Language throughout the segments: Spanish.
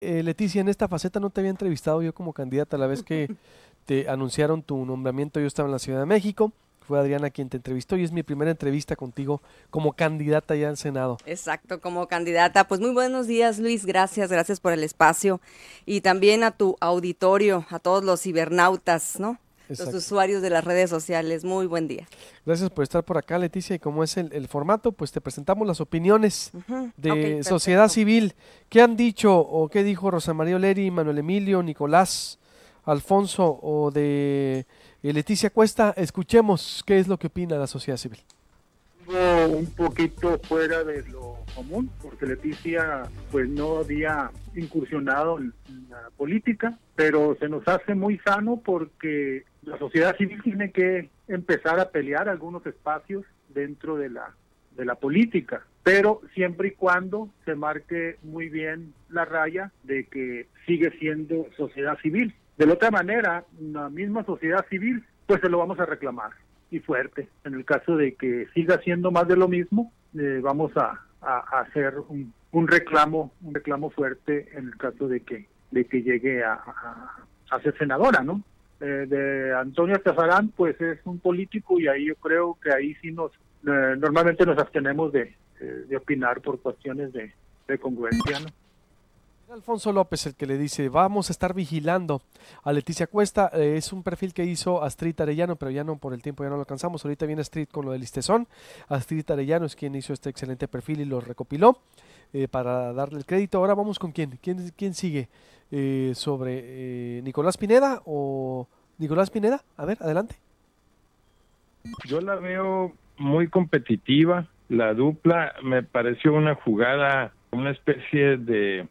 Leticia, en esta faceta no te había entrevistado yo como candidata. La vez que te anunciaron tu nombramiento, yo estaba en la Ciudad de México. Fue Adriana quien te entrevistó y es mi primera entrevista contigo como candidata ya al Senado. Exacto, como candidata. Pues muy buenos días, Luis. Gracias por el espacio. Y también a tu auditorio, a todos los cibernautas, ¿no? Los Exacto. usuarios de las redes sociales. Muy buen día. Gracias por estar por acá, Leticia. Y como es el formato, pues te presentamos las opiniones Ujú. Ok, de sociedad perfecto. civil. ¿Qué han dicho o qué dijo Rosa María Oleri, Manuel Emilio, Nicolás, Alfonso o de Leticia Cuesta? Escuchemos qué es lo que opina la sociedad civil. Un poquito fuera de lo común, porque Leticia pues no había incursionado en la política, pero se nos hace muy sano porque la sociedad civil tiene que empezar a pelear algunos espacios dentro de la política, pero siempre y cuando se marque muy bien la raya de que sigue siendo sociedad civil. De la otra manera, la misma sociedad civil pues se lo vamos a reclamar y fuerte. En el caso de que siga siendo más de lo mismo, vamos a hacer un reclamo fuerte en el caso de que llegue a ser senadora, ¿no? De Antonio Tazarán, pues es un político y ahí yo creo que ahí sí normalmente nos abstenemos de opinar por cuestiones de congruencia, ¿no? Alfonso López el que le dice, vamos a estar vigilando a Leticia Cuesta. Es un perfil que hizo Astrid Arellano, pero ya no, por el tiempo ya no lo alcanzamos. Ahorita viene Astrid con lo del listezón. Astrid Arellano es quien hizo este excelente perfil y lo recopiló para darle el crédito. Ahora vamos con quién sigue sobre Nicolás Pineda o Nicolás Pineda. A ver, adelante. Yo la veo muy competitiva. La dupla me pareció una jugada, una especie de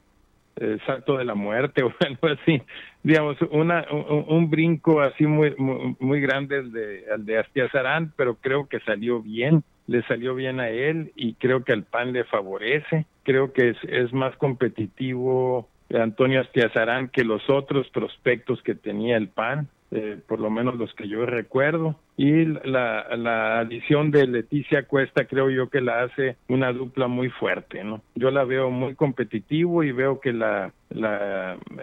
salto de la muerte o algo así, digamos, un brinco así muy grande el de Astiazarán, pero creo que salió bien, le salió bien a él y creo que al PAN le favorece. Creo que es más competitivo Antonio Astiazarán que los otros prospectos que tenía el PAN. Por lo menos los que yo recuerdo, y la adición de Leticia Cuesta creo yo que la hace una dupla muy fuerte, ¿no? Yo la veo muy competitivo y veo que la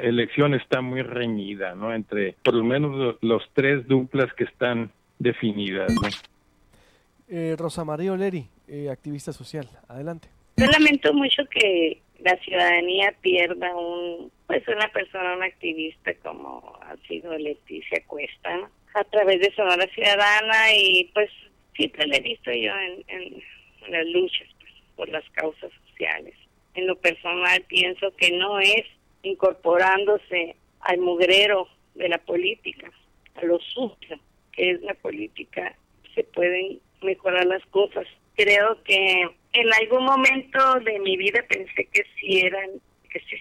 elección está muy reñida, ¿no? Entre por lo menos los tres duplas que están definidas, ¿no? Rosa María Oleri, activista social, adelante. Yo lamento mucho que la ciudadanía pierda una persona, un activista como ha sido Leticia Cuesta, ¿no? A través de Sonora Ciudadana, y pues siempre le he visto yo en las luchas pues, por las causas sociales. En lo personal pienso que no es incorporándose al mugrero de la política, a lo sucio que es la política, se pueden mejorar las cosas. Creo que en algún momento de mi vida pensé que sí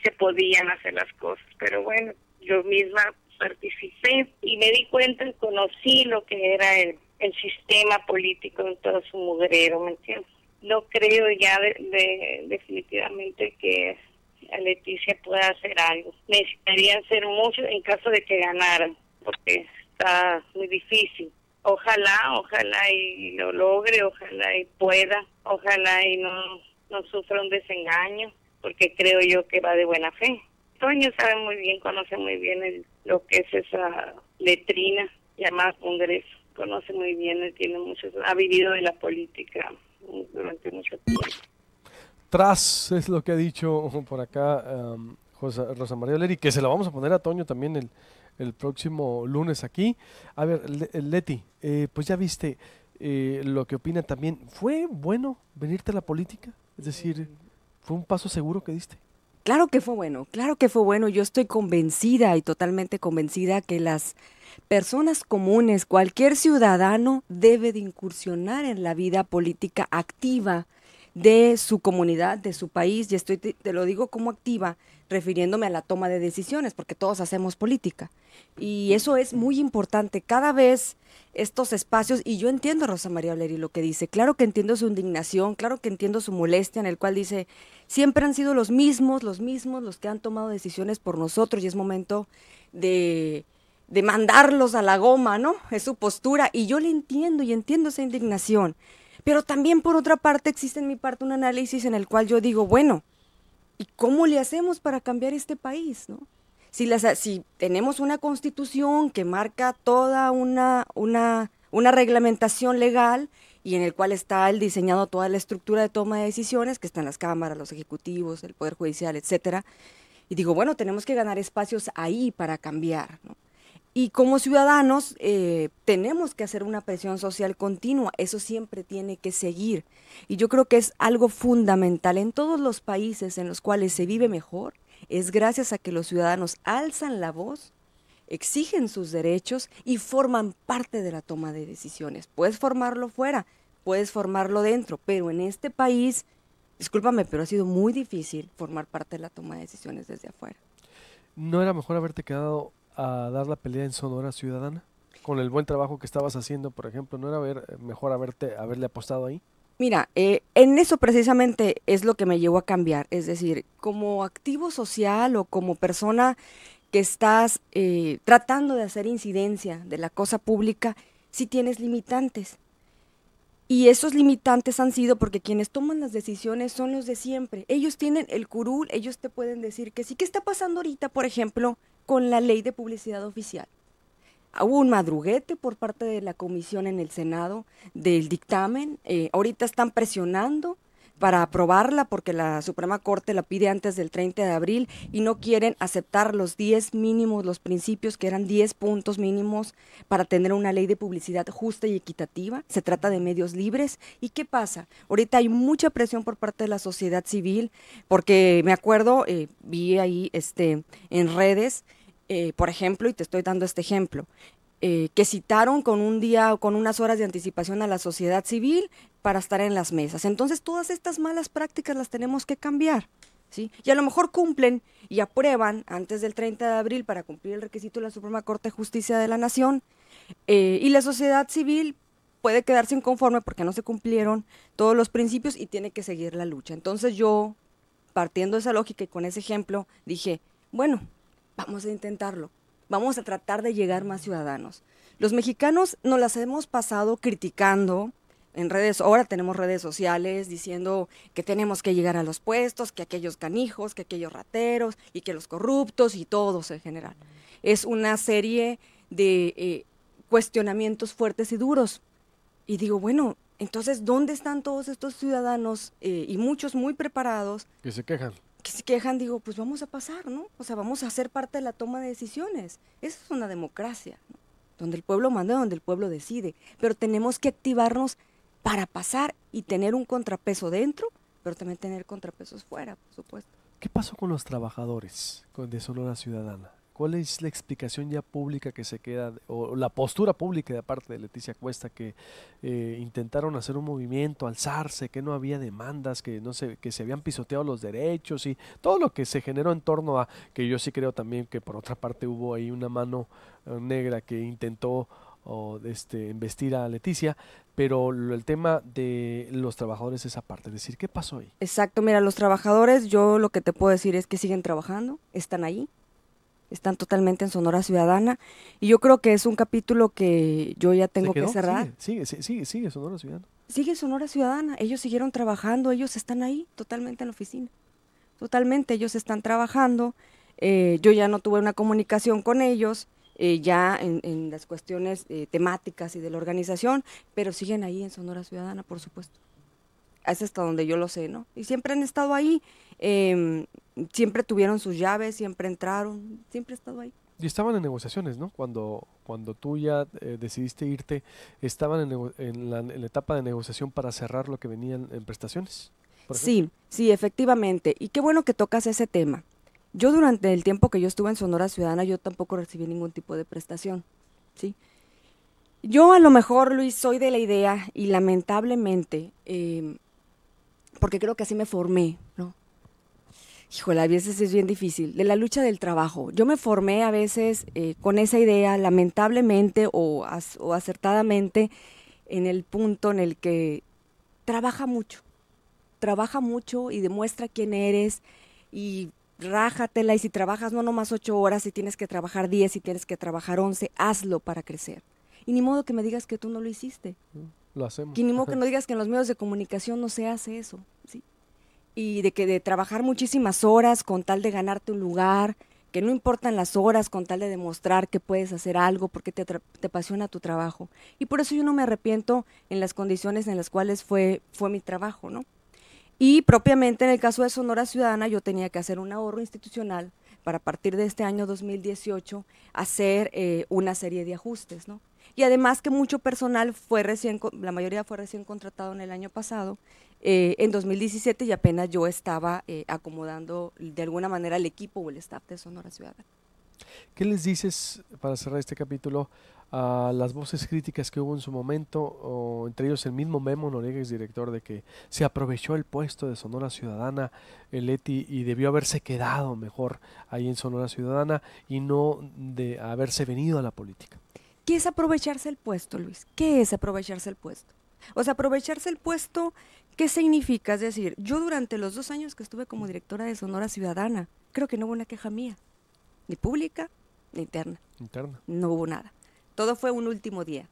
se podían hacer las cosas, pero bueno, yo misma participé y me di cuenta y conocí lo que era el sistema político en todo su mugrero, ¿me entiendes? No creo ya definitivamente que a Leticia pueda hacer algo. Necesitarían ser muchos en caso de que ganaran, porque está muy difícil. Ojalá y lo logre, ojalá y pueda, ojalá y no sufra un desengaño, porque creo yo que va de buena fe. Toño sabe muy bien, conoce muy bien lo que es esa letrina llamada Congreso, conoce muy bien, él tiene ha vivido de la política durante mucho tiempo. Tras es lo que ha dicho por acá Rosa María Oleri, que se la vamos a poner a Toño también el próximo lunes aquí. A ver, Leti, pues ya viste lo que opina también. ¿Fue bueno venirte a la política? Es decir, ¿fue un paso seguro que diste? Claro que fue bueno, claro que fue bueno. Yo estoy convencida y totalmente convencida que las personas comunes, cualquier ciudadano debe de incursionar en la vida política activa de su comunidad, de su país, y te lo digo como activa, refiriéndome a la toma de decisiones, porque todos hacemos política. Y eso es muy importante. Cada vez estos espacios, y yo entiendo a Rosa María Oleri lo que dice, claro que entiendo su indignación, claro que entiendo su molestia, en el cual dice, siempre han sido los mismos los que han tomado decisiones por nosotros, y es momento de mandarlos a la goma, ¿no? Es su postura, y yo le entiendo y entiendo esa indignación. Pero también por otra parte existe en mi parte un análisis en el cual yo digo, bueno, ¿Y cómo le hacemos para cambiar este país, no? Si tenemos una constitución que marca toda una reglamentación legal y en el cual está el diseñado toda la estructura de toma de decisiones, que están las cámaras, los ejecutivos, el Poder Judicial, etcétera, y digo, bueno, tenemos que ganar espacios ahí para cambiar, ¿no? Y como ciudadanos tenemos que hacer una presión social continua, eso siempre tiene que seguir. Y yo creo que es algo fundamental en todos los países en los cuales se vive mejor, es gracias a que los ciudadanos alzan la voz, exigen sus derechos y forman parte de la toma de decisiones. Puedes formarlo fuera, puedes formarlo dentro, pero en este país, discúlpame, pero ha sido muy difícil formar parte de la toma de decisiones desde afuera. ¿No era mejor haberte quedado a dar la pelea en Sonora Ciudadana? Con el buen trabajo que estabas haciendo, por ejemplo, ¿no era mejor haberle apostado ahí? Mira, en eso precisamente es lo que me llevó a cambiar, es decir, como activo social o como persona que estás tratando de hacer incidencia de la cosa pública, sí tienes limitantes. Y esos limitantes han sido porque quienes toman las decisiones son los de siempre. Ellos tienen el curul, ellos te pueden decir que sí. ¿Qué está pasando ahorita, por ejemplo, con la ley de publicidad oficial? Hubo un madruguete por parte de la comisión en el Senado del dictamen. Ahorita están presionando para aprobarla porque la Suprema Corte la pide antes del 30 de abril y no quieren aceptar los 10 mínimos, los principios que eran 10 puntos mínimos para tener una ley de publicidad justa y equitativa. Se trata de medios libres. ¿Y qué pasa? Ahorita hay mucha presión por parte de la sociedad civil porque me acuerdo, vi ahí en redes, por ejemplo, y te estoy dando este ejemplo, que citaron con un día o con unas horas de anticipación a la sociedad civil para estar en las mesas. Entonces, todas estas malas prácticas las tenemos que cambiar, ¿sí? Y a lo mejor cumplen y aprueban antes del 30 de abril para cumplir el requisito de la Suprema Corte de Justicia de la Nación, y la sociedad civil puede quedarse inconforme porque no se cumplieron todos los principios y tiene que seguir la lucha. Entonces yo, partiendo de esa lógica y con ese ejemplo, dije, bueno, vamos a intentarlo. Vamos a tratar de llegar más ciudadanos. Los mexicanos nos las hemos pasado criticando en redes, ahora tenemos redes sociales diciendo que tenemos que llegar a los puestos, que aquellos canijos, que aquellos rateros y que los corruptos y todos en general. Es una serie de cuestionamientos fuertes y duros. Y digo, bueno, entonces, ¿dónde están todos estos ciudadanos y muchos muy preparados? Que se quejan. Que se quejan, digo, pues vamos a pasar, ¿no? O sea, vamos a ser parte de la toma de decisiones. Esa es una democracia, ¿no? Donde el pueblo manda, donde el pueblo decide. Pero tenemos que activarnos para pasar y tener un contrapeso dentro, pero también tener contrapesos fuera, por supuesto. ¿Qué pasó con los trabajadores de Sonora Ciudadana? ¿Cuál es la explicación ya pública que se queda, o la postura pública de parte de Leticia Cuesta, que intentaron hacer un movimiento, alzarse, que no había demandas, que se habían pisoteado los derechos y todo lo que se generó en torno a, que yo sí creo también que por otra parte hubo ahí una mano negra que intentó embestir a Leticia, pero el tema de los trabajadores es aparte, es decir, ¿qué pasó ahí? Exacto, mira, los trabajadores, yo lo que te puedo decir es que siguen trabajando, están ahí, están totalmente en Sonora Ciudadana, y yo creo que es un capítulo que yo ya tengo que cerrar. Sigue Sonora Ciudadana. Sigue Sonora Ciudadana, ellos siguieron trabajando, ellos están ahí, totalmente en la oficina, totalmente, ellos están trabajando, yo ya no tuve una comunicación con ellos, ya en las cuestiones temáticas y de la organización, pero siguen ahí en Sonora Ciudadana, por supuesto. Es hasta donde yo lo sé, ¿no? Y siempre han estado ahí, siempre tuvieron sus llaves, siempre entraron, siempre he estado ahí. Y estaban en negociaciones, ¿no? Cuando tú ya decidiste irte, estaban en la etapa de negociación para cerrar lo que venían en prestaciones. Sí, efectivamente. Y qué bueno que tocas ese tema. Yo durante el tiempo que yo estuve en Sonora Ciudadana, yo tampoco recibí ningún tipo de prestación, ¿sí? Yo a lo mejor, Luis, soy de la idea, y lamentablemente, porque creo que así me formé, ¿no? Híjole, a veces es bien difícil, de la lucha del trabajo. Yo me formé a veces con esa idea, lamentablemente o acertadamente, en el punto en el que trabaja mucho y demuestra quién eres y rájatela, y si trabajas no nomás 8 horas, si tienes que trabajar 10, si tienes que trabajar 11, hazlo para crecer. Y ni modo que me digas que tú no lo hiciste. Lo hacemos. Y ni modo que no digas que en los medios de comunicación no se hace eso, ¿sí? y de trabajar muchísimas horas con tal de ganarte un lugar, que no importan las horas con tal de demostrar que puedes hacer algo porque te apasiona tu trabajo. Y por eso yo no me arrepiento en las condiciones en las cuales fue mi trabajo, ¿no? Y propiamente en el caso de Sonora Ciudadana yo tenía que hacer un ahorro institucional para a partir de este año 2018 hacer una serie de ajustes, ¿no? Y además que mucho personal la mayoría fue recién contratado en el año pasado, en 2017, y apenas yo estaba acomodando de alguna manera el equipo o el staff de Sonora Ciudadana. ¿Qué les dices, para cerrar este capítulo, a las voces críticas que hubo en su momento, o entre ellos el mismo Memo Noriega, exdirector, de que se aprovechó el puesto de Sonora Ciudadana, el Leti, y debió haberse quedado mejor ahí en Sonora Ciudadana y no de haberse venido a la política? ¿Qué es aprovecharse el puesto, Luis? ¿Qué es aprovecharse el puesto? O sea, aprovecharse el puesto, ¿qué significa? Es decir, yo durante los 2 años que estuve como directora de Sonora Ciudadana, creo que no hubo una queja mía, ni pública, ni interna. No hubo nada. Todo fue un último día.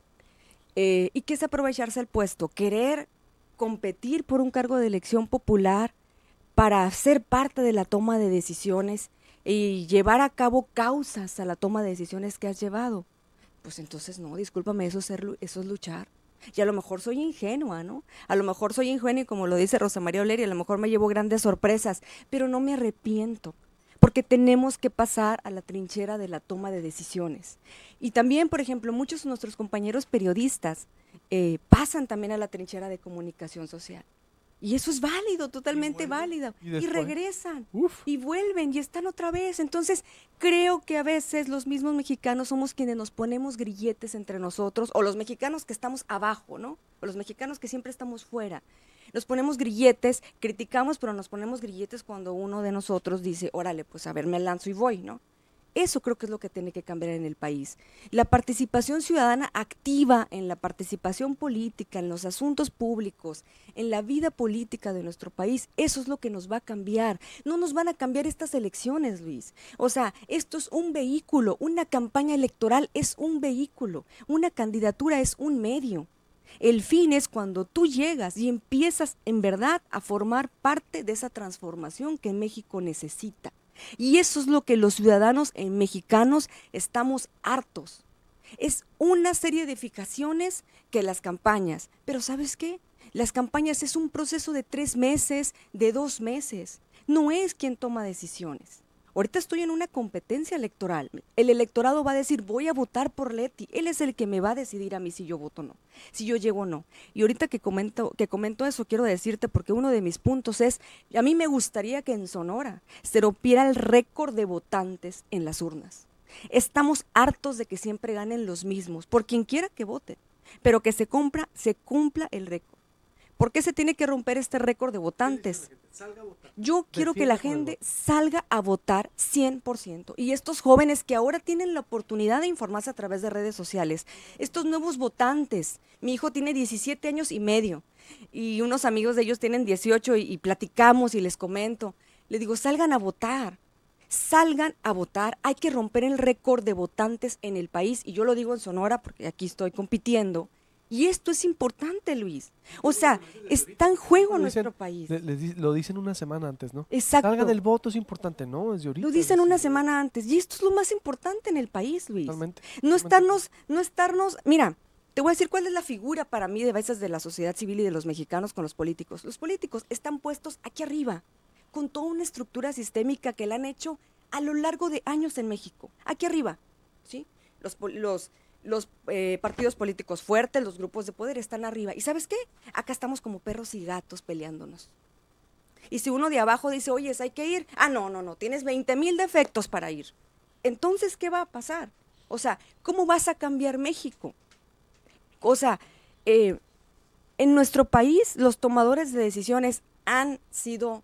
¿Y qué es aprovecharse el puesto? Querer competir por un cargo de elección popular para ser parte de la toma de decisiones y llevar a cabo causas a la toma de decisiones que has llevado. Pues entonces no, discúlpame, eso es luchar. Y a lo mejor soy ingenua, ¿no? A lo mejor soy ingenua y como lo dice Rosa María Oleri, a lo mejor me llevo grandes sorpresas, pero no me arrepiento, porque tenemos que pasar a la trinchera de la toma de decisiones. Y también, por ejemplo, muchos de nuestros compañeros periodistas pasan también a la trinchera de comunicación social. Y eso es válido, totalmente válido. Y regresan, y vuelven, y están otra vez. Entonces, creo que a veces los mismos mexicanos somos quienes nos ponemos grilletes entre nosotros, o los mexicanos que estamos abajo, ¿no? O los mexicanos que siempre estamos fuera. Nos ponemos grilletes, criticamos, pero nos ponemos grilletes cuando uno de nosotros dice, órale, pues a ver, me lanzo y voy, ¿no? Eso creo que es lo que tiene que cambiar en el país. La participación ciudadana activa en la participación política, en los asuntos públicos, en la vida política de nuestro país, eso es lo que nos va a cambiar. No nos van a cambiar estas elecciones, Luis. O sea, esto es un vehículo, una campaña electoral es un vehículo, una candidatura es un medio. El fin es cuando tú llegas y empiezas en verdad a formar parte de esa transformación que México necesita. Y eso es lo que los ciudadanos mexicanos estamos hartos. Es una serie de fijaciones que las campañas. Pero ¿sabes qué? Las campañas es un proceso de 3 meses, de 2 meses. No es quien toma decisiones. Ahorita estoy en una competencia electoral. El electorado va a decir, voy a votar por Leti. Él es el que me va a decidir a mí si yo voto o no, si yo llego o no. Y ahorita que comento eso, quiero decirte, porque uno de mis puntos es, a mí me gustaría que en Sonora se rompiera el récord de votantes en las urnas. Estamos hartos de que siempre ganen los mismos, por quien quiera que vote, pero que se cumpla el récord. ¿Por qué se tiene que romper este récord de votantes? Yo quiero que la gente salga a votar 100%. Y estos jóvenes que ahora tienen la oportunidad de informarse a través de redes sociales, estos nuevos votantes, mi hijo tiene 17 años y medio y unos amigos de ellos tienen 18 y platicamos y les comento. Les digo, salgan a votar, hay que romper el récord de votantes en el país. Y yo lo digo en Sonora porque aquí estoy compitiendo. Y esto es importante, Luis. O sea, está en juego nuestro país. Lo dicen una semana antes, ¿no? Exacto. Salgan del voto, es importante, ¿no? Es de ahorita. Lo dicen una semana antes. Y esto es lo más importante en el país, Luis. Totalmente. No estarnos... Mira, te voy a decir cuál es la figura para mí de veces de la sociedad civil y de los mexicanos con los políticos. Los políticos están puestos aquí arriba, con toda una estructura sistémica que la han hecho a lo largo de años en México. Aquí arriba, ¿sí? Los partidos políticos fuertes, los grupos de poder están arriba. ¿Y sabes qué? Acá estamos como perros y gatos peleándonos. Y si uno de abajo dice, oye, hay que ir, no, tienes 20,000 defectos para ir. Entonces, ¿qué va a pasar? O sea, ¿cómo vas a cambiar México? O sea, en nuestro país los tomadores de decisiones han sido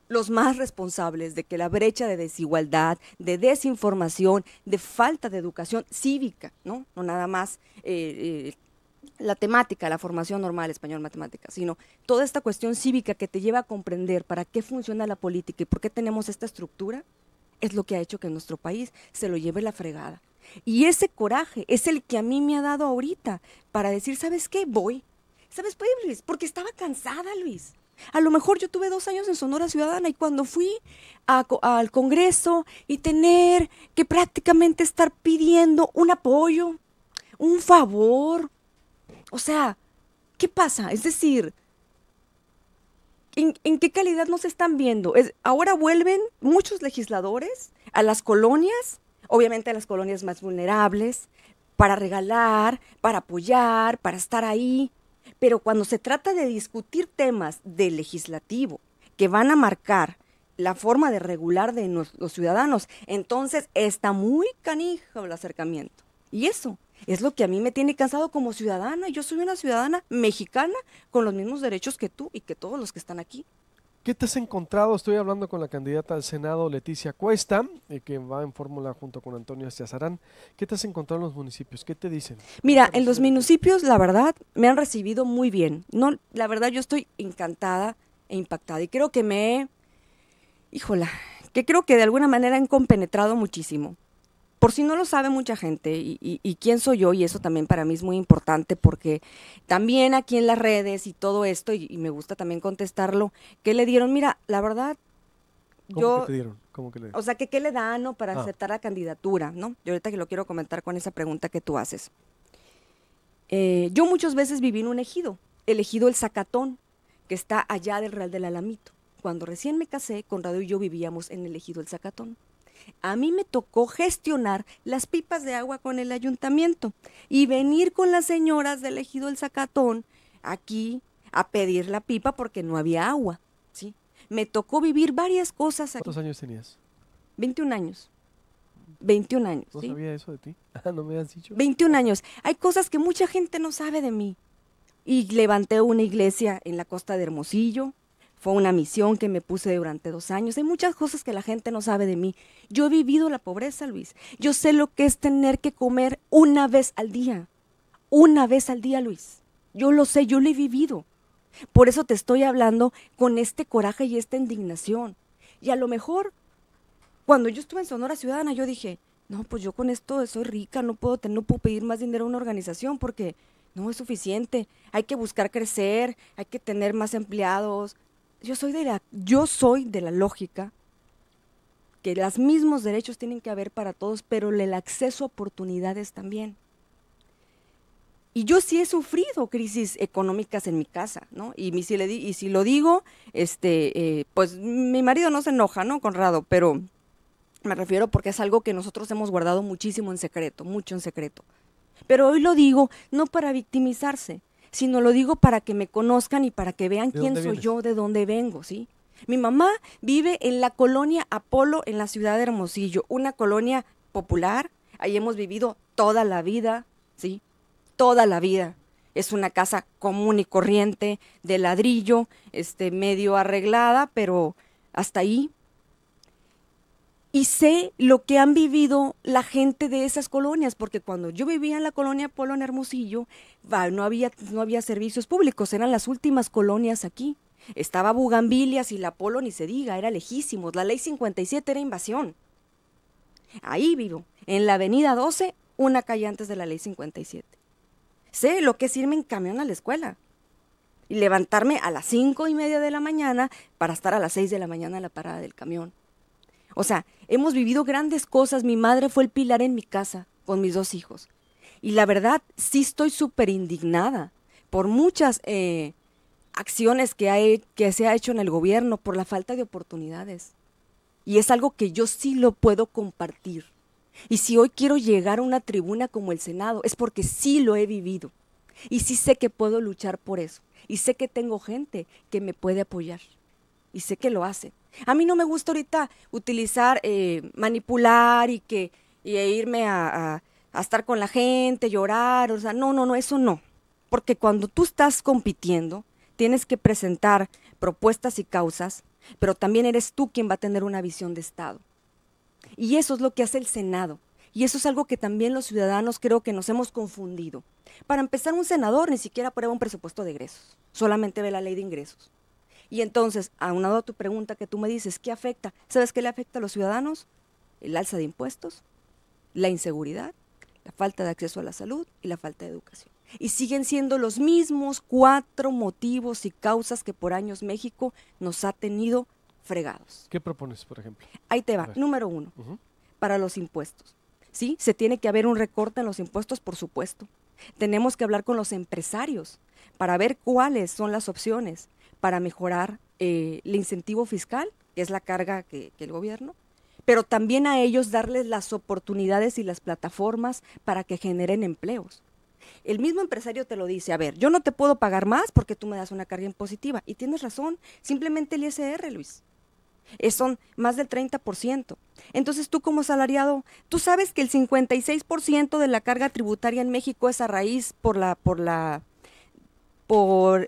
los más responsables de que la brecha de desigualdad, de desinformación, de falta de educación cívica, no nada más la temática, la formación normal, español, matemáticas, sino toda esta cuestión cívica que te lleva a comprender para qué funciona la política y por qué tenemos esta estructura, es lo que ha hecho que nuestro país se lo lleve la fregada. Y ese coraje es el que a mí me ha dado ahorita para decir, ¿sabes qué? Voy. ¿Sabes, Luis? Porque estaba cansada, Luis. A lo mejor yo tuve 2 años en Sonora Ciudadana y cuando fui al Congreso y tener que prácticamente estar pidiendo un apoyo, un favor, o sea, ¿qué pasa? Es decir, ¿en qué calidad nos están viendo? Ahora vuelven muchos legisladores a las colonias, obviamente a las colonias más vulnerables, para regalar, para apoyar, para estar ahí. Pero cuando se trata de discutir temas del legislativo que van a marcar la forma de regular de los ciudadanos, entonces está muy canijo el acercamiento. Y eso es lo que a mí me tiene cansado como ciudadana. Yo soy una ciudadana mexicana con los mismos derechos que tú y que todos los que están aquí. ¿Qué te has encontrado? Estoy hablando con la candidata al Senado, Leticia Cuesta, que va en fórmula junto con Antonio Estiazarán. ¿Qué te has encontrado en los municipios? ¿Qué te dicen? Mira, en los municipios, la verdad, me han recibido muy bien. No, la verdad, yo estoy encantada e impactada. Y creo que que creo que de alguna manera han compenetrado muchísimo. Por si no lo sabe mucha gente, y quién soy yo, y eso también para mí es muy importante, porque también aquí en las redes y todo esto, y me gusta también contestarlo, ¿qué le dieron? Mira, la verdad, ¿Cómo que te dieron? ¿Cómo que le dieron? o sea, que qué le dan, ¿no? Para aceptar la candidatura, ¿no? Y ahorita que lo quiero comentar con esa pregunta que tú haces. Yo muchas veces viví en un ejido, el ejido El Zacatón, que está allá del Real del Alamito. Cuando recién me casé, Conrado y yo vivíamos en el ejido El Zacatón. A mí me tocó gestionar las pipas de agua con el ayuntamiento y venir con las señoras del ejido El Zacatón aquí a pedir la pipa porque no había agua, ¿sí? Me tocó vivir varias cosas aquí. ¿Cuántos años tenías? 21 años. 21 años, ¿No ¿sí? sabía eso de ti? ¿No me has dicho? 21 años. Hay cosas que mucha gente no sabe de mí. Y levanté una iglesia en la costa de Hermosillo. Fue una misión que me puse durante 2 años. Hay muchas cosas que la gente no sabe de mí. Yo he vivido la pobreza, Luis. Yo sé lo que es tener que comer una vez al día. Una vez al día, Luis. Yo lo sé, yo lo he vivido. Por eso te estoy hablando con este coraje y esta indignación. Y a lo mejor, cuando yo estuve en Sonora Ciudadana, yo dije, no, pues yo con esto soy rica, no puedo pedir más dinero a una organización porque no es suficiente. Hay que buscar crecer, hay que tener más empleados. Yo soy de la lógica que los mismos derechos tienen que haber para todos, pero el acceso a oportunidades también. Y yo sí he sufrido crisis económicas en mi casa, ¿no? Y si lo digo, pues mi marido no se enoja, ¿no, Conrado? Pero me refiero porque es algo que nosotros hemos guardado muchísimo en secreto, mucho en secreto. Pero hoy lo digo no para victimizarse, sino lo digo para que me conozcan y para que vean quién soy yo, de dónde vengo, ¿sí? Mi mamá vive en la colonia Apolo, en la ciudad de Hermosillo, una colonia popular. Ahí hemos vivido toda la vida, ¿sí? Toda la vida. Es una casa común y corriente, de ladrillo, medio arreglada, pero hasta ahí. Y sé lo que han vivido la gente de esas colonias, porque cuando yo vivía en la colonia Apolo en Hermosillo, no había servicios públicos, eran las últimas colonias aquí. Estaba Bugambilias y la Apolo ni se diga, era lejísimos. La ley 57 era invasión. Ahí vivo, en la avenida 12, una calle antes de la ley 57. Sé lo que es irme en camión a la escuela y levantarme a las 5:30 de la mañana para estar a las 6 de la mañana en la parada del camión. O sea, hemos vivido grandes cosas. Mi madre fue el pilar en mi casa con mis 2 hijos. Y la verdad, sí estoy súper indignada por muchas acciones que se ha hecho en el gobierno, por la falta de oportunidades. Y es algo que yo sí lo puedo compartir. Y si hoy quiero llegar a una tribuna como el Senado, es porque sí lo he vivido. Y sí sé que puedo luchar por eso. Y sé que tengo gente que me puede apoyar. Y sé que lo hace. A mí no me gusta ahorita utilizar, manipular y irme a estar con la gente, llorar. O sea, no, eso no. Porque cuando tú estás compitiendo, tienes que presentar propuestas y causas, pero también eres tú quien va a tener una visión de Estado. Y eso es lo que hace el Senado. Y eso es algo que también los ciudadanos creo que nos hemos confundido. Para empezar, un senador ni siquiera aprueba un presupuesto de egresos, solamente ve la ley de ingresos. Y entonces, aunado a tu pregunta que tú me dices, ¿qué afecta? ¿Sabes qué le afecta a los ciudadanos? El alza de impuestos, la inseguridad, la falta de acceso a la salud y la falta de educación. Y siguen siendo los mismos 4 motivos y causas que por años México nos ha tenido fregados. ¿Qué propones, por ejemplo? Ahí te A va. ver. Número 1, Ujú. para los impuestos. ¿Sí? Se tiene que haber un recorte en los impuestos, por supuesto. Tenemos que hablar con los empresarios para ver cuáles son las opciones para mejorar el incentivo fiscal, que es la carga que el gobierno, pero también a ellos darles las oportunidades y las plataformas para que generen empleos. El mismo empresario te lo dice, a ver, yo no te puedo pagar más porque tú me das una carga impositiva. Y tienes razón, simplemente el ISR, Luis. Son más del 30%. Entonces tú como asalariado, tú sabes que el 56% de la carga tributaria en México es a raíz por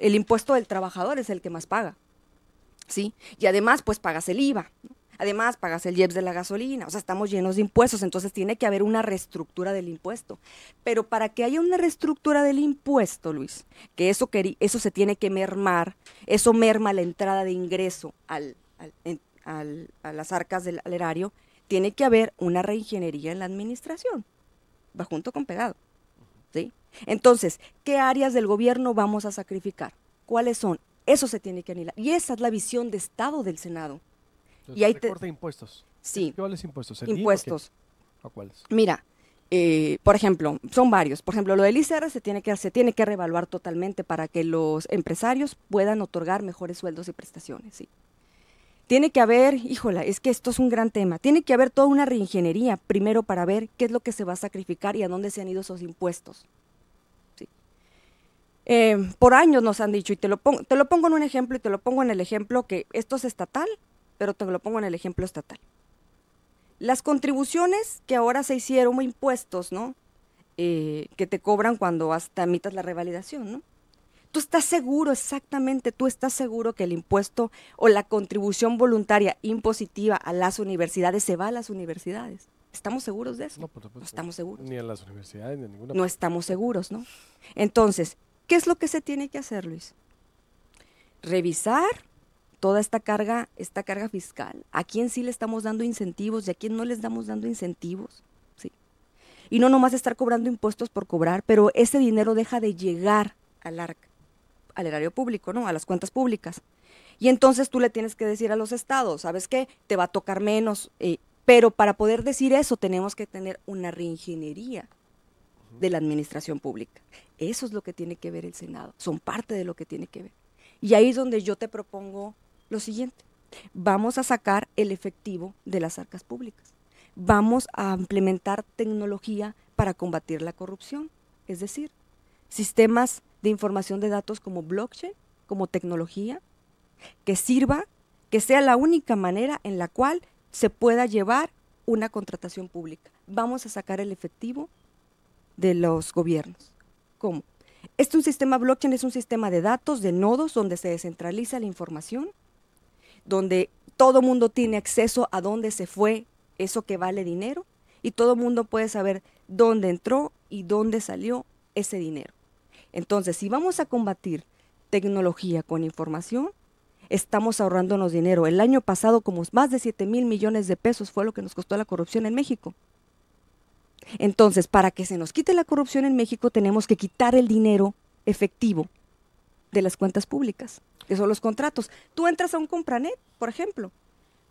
el impuesto del trabajador, es el que más paga, ¿sí? Y además pues pagas el IVA, ¿no? Además pagas el IEPS de la gasolina, o sea, estamos llenos de impuestos, entonces tiene que haber una reestructura del impuesto. Pero para que haya una reestructura del impuesto, Luis, que eso se tiene que mermar, eso merma la entrada de ingreso a las arcas del erario, tiene que haber una reingeniería en la administración, va junto con pegado, ¿sí? Entonces, ¿qué áreas del gobierno vamos a sacrificar? ¿Cuáles son? Eso se tiene que analizar. Y esa es la visión de Estado del Senado. Entonces, Y ahí recorte de impuestos. Sí, ¿Cuáles impuestos? ¿El DIF o qué? impuestos. ¿A cuáles? Mira, por ejemplo, son varios. Por ejemplo, lo del ISR se tiene que reevaluar totalmente para que los empresarios puedan otorgar mejores sueldos y prestaciones, ¿sí? Tiene que haber, híjola, es que esto es un gran tema, tiene que haber toda una reingeniería primero para ver qué es lo que se va a sacrificar y a dónde se han ido esos impuestos. ¿Sí? Por años nos han dicho, y te lo pongo en un ejemplo y te lo pongo en el ejemplo que esto es estatal, pero te lo pongo en el ejemplo estatal. Las contribuciones que ahora se hicieron, o impuestos, ¿no? Que te cobran cuando tramitas la revalidación, ¿no? Tú estás seguro, exactamente, tú estás seguro que el impuesto o la contribución voluntaria impositiva a las universidades se va a las universidades. ¿Estamos seguros de eso? No, por supuesto. No estamos seguros. Ni a las universidades, ni a ninguna. No estamos seguros, ¿no? Entonces, ¿qué es lo que se tiene que hacer, Luis? Revisar toda esta carga fiscal. ¿A quién sí le estamos dando incentivos y a quién no les estamos dando incentivos? ¿Sí? Y no nomás estar cobrando impuestos por cobrar, pero ese dinero deja de llegar al erario público, ¿no? A las cuentas públicas. Y entonces tú le tienes que decir a los estados, ¿sabes qué? Te va a tocar menos, pero para poder decir eso tenemos que tener una reingeniería de la administración pública. Eso es lo que tiene que ver el Senado, son parte de lo que tiene que ver. Y ahí es donde yo te propongo lo siguiente, vamos a sacar el efectivo de las arcas públicas, vamos a implementar tecnología para combatir la corrupción, es decir, sistemas de información de datos como blockchain, como tecnología, que sirva, que sea la única manera en la cual se pueda llevar una contratación pública. Vamos a sacar el efectivo de los gobiernos. ¿Cómo? Un sistema blockchain es un sistema de datos, de nodos, donde se descentraliza la información, donde todo mundo tiene acceso a dónde se fue eso que vale dinero y todo mundo puede saber dónde entró y dónde salió ese dinero. Entonces, si vamos a combatir tecnología con información, estamos ahorrándonos dinero. El año pasado, como más de 7,000 millones de pesos fue lo que nos costó la corrupción en México. Entonces, para que se nos quite la corrupción en México, tenemos que quitar el dinero efectivo de las cuentas públicas, que son los contratos. Tú entras a un Compranet, por ejemplo.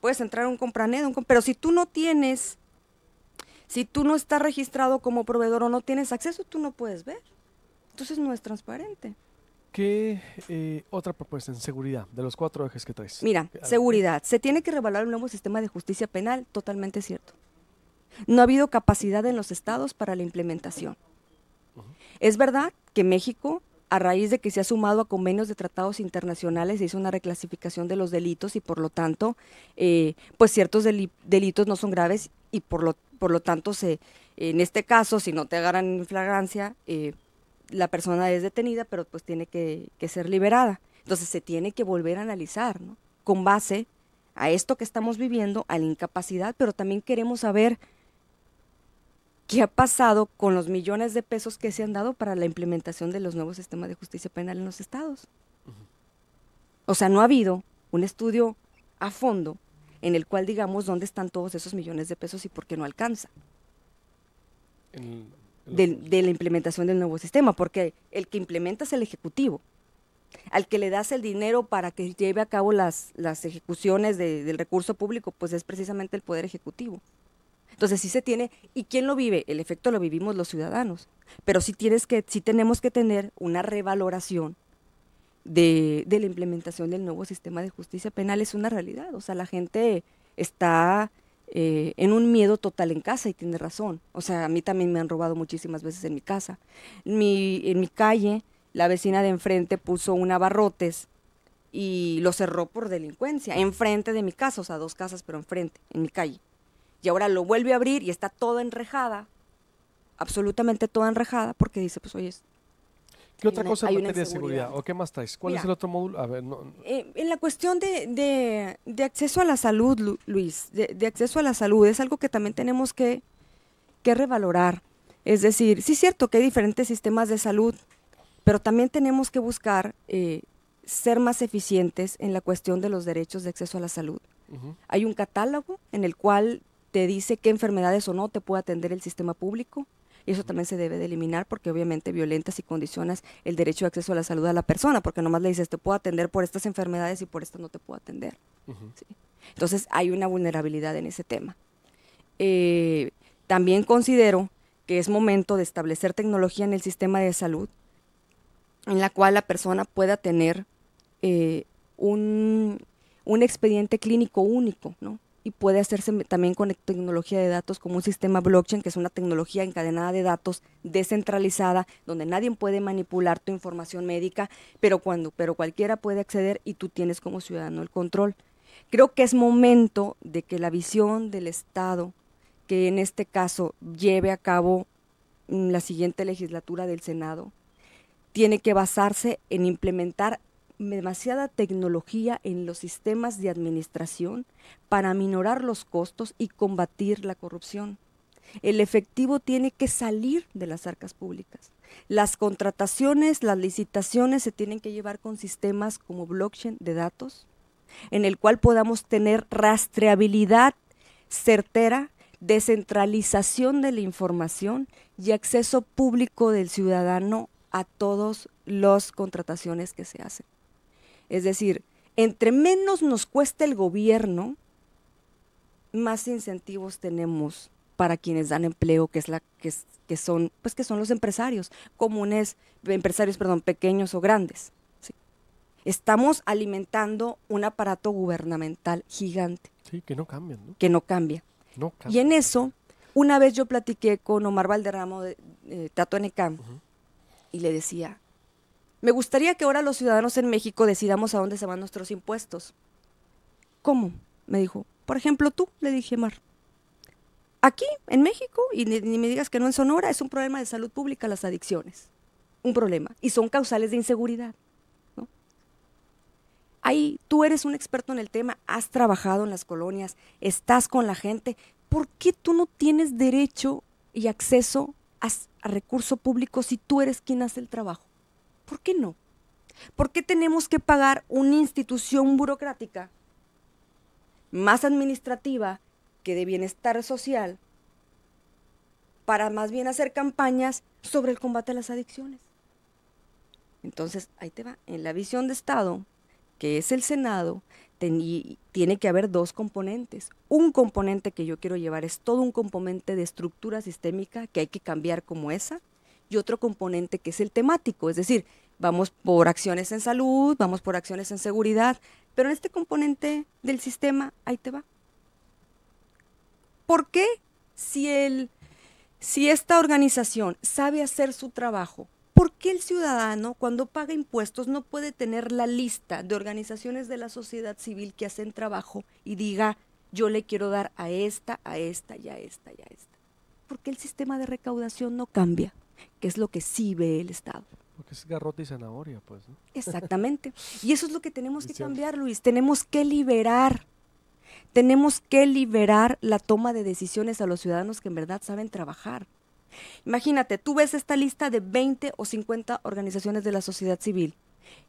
Puedes entrar a un Compranet, pero si tú no estás registrado como proveedor o no tienes acceso, tú no puedes ver. Entonces no es transparente. ¿Qué otra propuesta en seguridad de los 4 ejes que traes? Mira, seguridad. Se tiene que revaluar el nuevo sistema de justicia penal, totalmente cierto. No ha habido capacidad en los estados para la implementación. Es verdad que México, a raíz de que se ha sumado a convenios de tratados internacionales, se hizo una reclasificación de los delitos y por lo tanto, pues ciertos delitos no son graves y por lo tanto, en este caso, si no te agarran en flagrancia, la persona es detenida, pero pues tiene que ser liberada. Entonces se tiene que volver a analizar, ¿no? Con base a esto que estamos viviendo, a la incapacidad, pero también queremos saber qué ha pasado con los millones de pesos que se han dado para la implementación de los nuevos sistemas de justicia penal en los estados. O sea, no ha habido un estudio a fondo en el cual digamos dónde están todos esos millones de pesos y por qué no alcanza. En de la implementación del nuevo sistema, porque el que implementa es el Ejecutivo. Al que le das el dinero para que lleve a cabo las ejecuciones del recurso público, pues es precisamente el Poder Ejecutivo. Entonces sí se tiene, ¿y quién lo vive? El efecto lo vivimos los ciudadanos, pero sí tenemos que tener una revaloración de la implementación del nuevo sistema de justicia penal. Es una realidad, o sea, la gente está en un miedo total en casa y tiene razón. O sea, a mí también me han robado muchísimas veces en mi casa. En mi calle, la vecina de enfrente puso un abarrotes y lo cerró por delincuencia, enfrente de mi casa, o sea, 2 casas, pero enfrente, en mi calle. Y ahora lo vuelve a abrir y está toda enrejada, absolutamente toda enrejada, porque dice, pues oye, ¿qué otra cosa en hay una materia de seguridad? inseguridad. ¿O qué más traes? ¿Cuál Mira, es el otro módulo? A ver, en la cuestión de acceso a la salud, Luis, de acceso a la salud, es algo que también tenemos que revalorar. Es decir, sí es cierto que hay diferentes sistemas de salud, pero también tenemos que buscar ser más eficientes en la cuestión de los derechos de acceso a la salud. Hay un catálogo en el cual te dice qué enfermedades o no te puede atender el sistema público, y eso también se debe de eliminar porque obviamente violentas y condicionas el derecho de acceso a la salud a la persona, porque nomás le dices te puedo atender por estas enfermedades y por estas no te puedo atender. ¿Sí? Entonces hay una vulnerabilidad en ese tema. También considero que es momento de establecer tecnología en el sistema de salud en la cual la persona pueda tener un expediente clínico único, ¿no? Y puede hacerse también con tecnología de datos como un sistema blockchain, que es una tecnología encadenada de datos descentralizada, donde nadie puede manipular tu información médica, pero cualquiera puede acceder y tú tienes como ciudadano el control. Creo que es momento de que la visión del Estado, que en este caso lleve a cabo la siguiente legislatura del Senado, tiene que basarse en implementar demasiada tecnología en los sistemas de administración para aminorar los costos y combatir la corrupción. El efectivo tiene que salir de las arcas públicas. Las contrataciones, las licitaciones se tienen que llevar con sistemas como blockchain de datos, en el cual podamos tener rastreabilidad certera, descentralización de la información y acceso público del ciudadano a todas las contrataciones que se hacen. Es decir, entre menos nos cuesta el gobierno, más incentivos tenemos para quienes dan empleo, que son los empresarios pequeños o grandes. ¿Sí? Estamos alimentando un aparato gubernamental gigante. Sí, que no cambian, ¿no? Que no cambia. No cambia. Y en eso, una vez yo platiqué con Omar Valderramo de Tato NK, y le decía, me gustaría que ahora los ciudadanos en México decidamos a dónde se van nuestros impuestos. ¿Cómo? Me dijo, por ejemplo tú, le dije, Mar, aquí en México, y ni me digas que no en Sonora, es un problema de salud pública las adicciones. Un problema. Y son causales de inseguridad, ¿no? Ahí tú eres un experto en el tema, has trabajado en las colonias, estás con la gente. ¿Por qué tú no tienes derecho y acceso a recurso público si tú eres quien hace el trabajo? ¿Por qué no? ¿Por qué tenemos que pagar una institución burocrática más administrativa que de bienestar social para más bien hacer campañas sobre el combate a las adicciones? Entonces, ahí te va. En la visión de Estado, que es el Senado, tiene que haber 2 componentes. Un componente que yo quiero llevar es todo un componente de estructura sistémica que hay que cambiar como esa, y otro componente que es el temático, es decir, vamos por acciones en salud, vamos por acciones en seguridad, pero en este componente del sistema, ahí te va. ¿Por qué si esta organización sabe hacer su trabajo, por qué el ciudadano cuando paga impuestos no puede tener la lista de organizaciones de la sociedad civil que hacen trabajo y diga, yo le quiero dar a esta, a esta y a esta y a esta? ¿Por qué el sistema de recaudación no cambia? Que es lo que sí ve el Estado. Porque es garrote y zanahoria, pues, ¿no? Exactamente. Y eso es lo que tenemos que cambiar, Luis. Tenemos que liberar la toma de decisiones a los ciudadanos que en verdad saben trabajar. Imagínate, tú ves esta lista de 20 o 50 organizaciones de la sociedad civil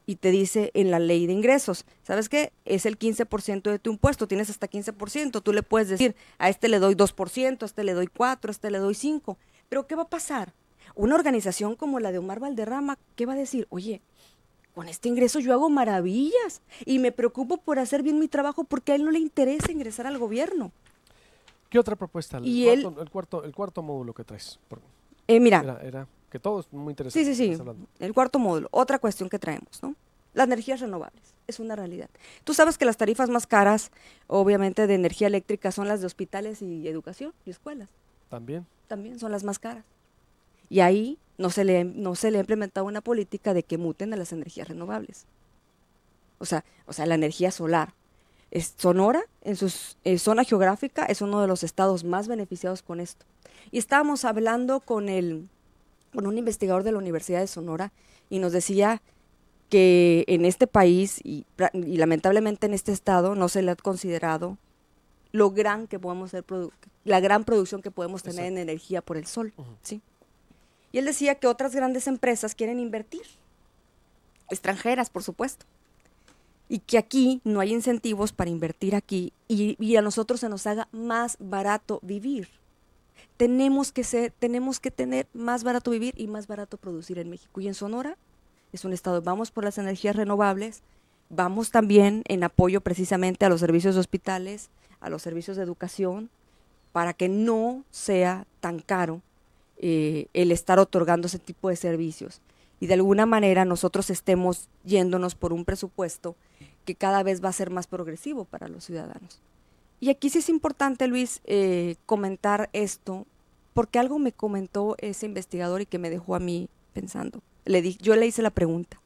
y te dice en la ley de ingresos, ¿sabes qué? Es el 15% de tu impuesto, tienes hasta 15%, tú le puedes decir, a este le doy 2%, a este le doy 4%, a este le doy 5%, pero ¿qué va a pasar? Una organización como la de Omar Valderrama, ¿qué va a decir? Oye, con este ingreso yo hago maravillas y me preocupo por hacer bien mi trabajo porque a él no le interesa ingresar al gobierno. ¿Qué otra propuesta? Y El cuarto módulo que traes. Mira, Era que todo es muy interesante. sí, estás hablando. el cuarto módulo, otra cuestión que traemos, ¿no? Las energías renovables, es una realidad. Tú sabes que las tarifas más caras, obviamente, de energía eléctrica son las de hospitales y educación y escuelas. También. También son las más caras. Y ahí no se le ha implementado una política de que muten a las energías renovables. O sea, la energía solar. Sonora, en su zona geográfica, es uno de los estados más beneficiados con esto. Y estábamos hablando con un investigador de la Universidad de Sonora y nos decía que en este país y lamentablemente en este estado no se le ha considerado lo gran que podemos hacer, la gran producción que podemos tener en energía por el sol, ¿sí? Y él decía que otras grandes empresas quieren invertir, extranjeras, por supuesto, y que aquí no hay incentivos para invertir aquí y a nosotros se nos haga más barato vivir. Tenemos que tener más barato vivir y más barato producir en México. Y en Sonora es un estado, vamos por las energías renovables, vamos también en apoyo precisamente a los servicios de hospitales, a los servicios de educación, para que no sea tan caro el estar otorgando ese tipo de servicios. Y de alguna manera nosotros estemos yéndonos por un presupuesto que cada vez va a ser más progresivo para los ciudadanos. Y aquí sí es importante, Luis, comentar esto, porque algo me comentó ese investigador y que me dejó a mí pensando. Yo le hice la pregunta.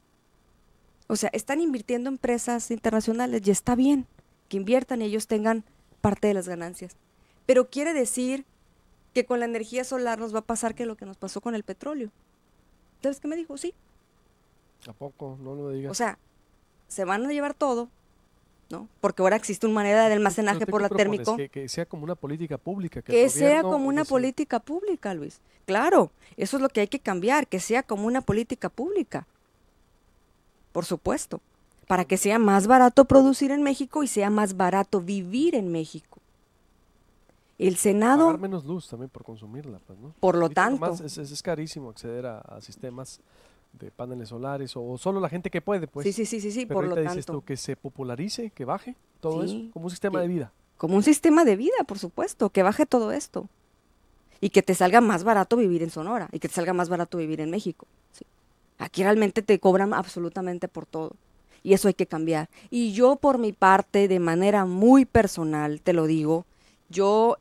O sea, están invirtiendo empresas internacionales y está bien que inviertan y ellos tengan parte de las ganancias. Pero quiere decir que con la energía solar nos va a pasar que lo que nos pasó con el petróleo. ¿Sabes qué me dijo? Sí. ¿A poco? No lo digas. O sea, se van a llevar todo, ¿no? Porque ahora existe una manera de almacenaje por la térmico. Que sea como una política pública. Que sea como una política pública, Luis. Claro, eso es lo que hay que cambiar, que sea como una política pública. Por supuesto. Para que sea más barato producir en México y sea más barato vivir en México. El Senado... Pagar menos luz también por consumirla, pues, ¿no? Por lo Ahorita tanto... nomás es carísimo acceder a sistemas de paneles solares o solo la gente que puede, pues. Sí, pero por lo dices tanto. tú que se popularice, que baje todo eso, como un sistema de vida. Como un sistema de vida, por supuesto, que baje todo esto. Y que te salga más barato vivir en Sonora, y que te salga más barato vivir en México. ¿Sí? Aquí realmente te cobran absolutamente por todo. Y eso hay que cambiar. Y yo por mi parte, de manera muy personal, te lo digo, yo,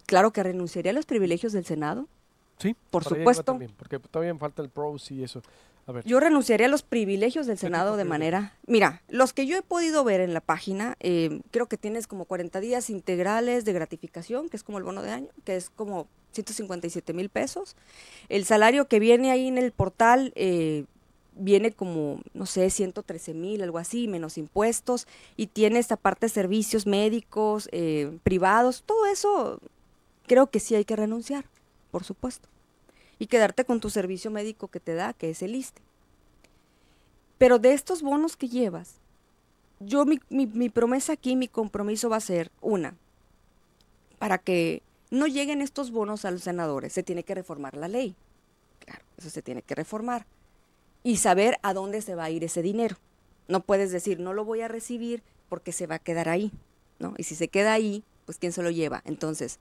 claro que renunciaría a los privilegios del Senado. Sí, por supuesto. También, porque todavía falta el pros y eso. A ver. Yo renunciaría a los privilegios del Senado de manera... Mira, los que yo he podido ver en la página, creo que tienes como 40 días integrales de gratificación, que es como el bono de año, que es como 157,000 pesos. El salario que viene ahí en el portal viene como, no sé, 113,000, algo así, menos impuestos, y tiene esta parte de servicios médicos, privados, todo eso creo que sí hay que renunciar, por supuesto, y quedarte con tu servicio médico que te da, que es el ISSSTE. Pero de estos bonos que llevas, yo mi promesa aquí, mi compromiso va a ser, para que no lleguen estos bonos a los senadores, se tiene que reformar la ley. Claro, eso se tiene que reformar. Y saber a dónde se va a ir ese dinero. No puedes decir, no lo voy a recibir porque se va a quedar ahí, ¿no? Y si se queda ahí, pues ¿quién se lo lleva? Entonces,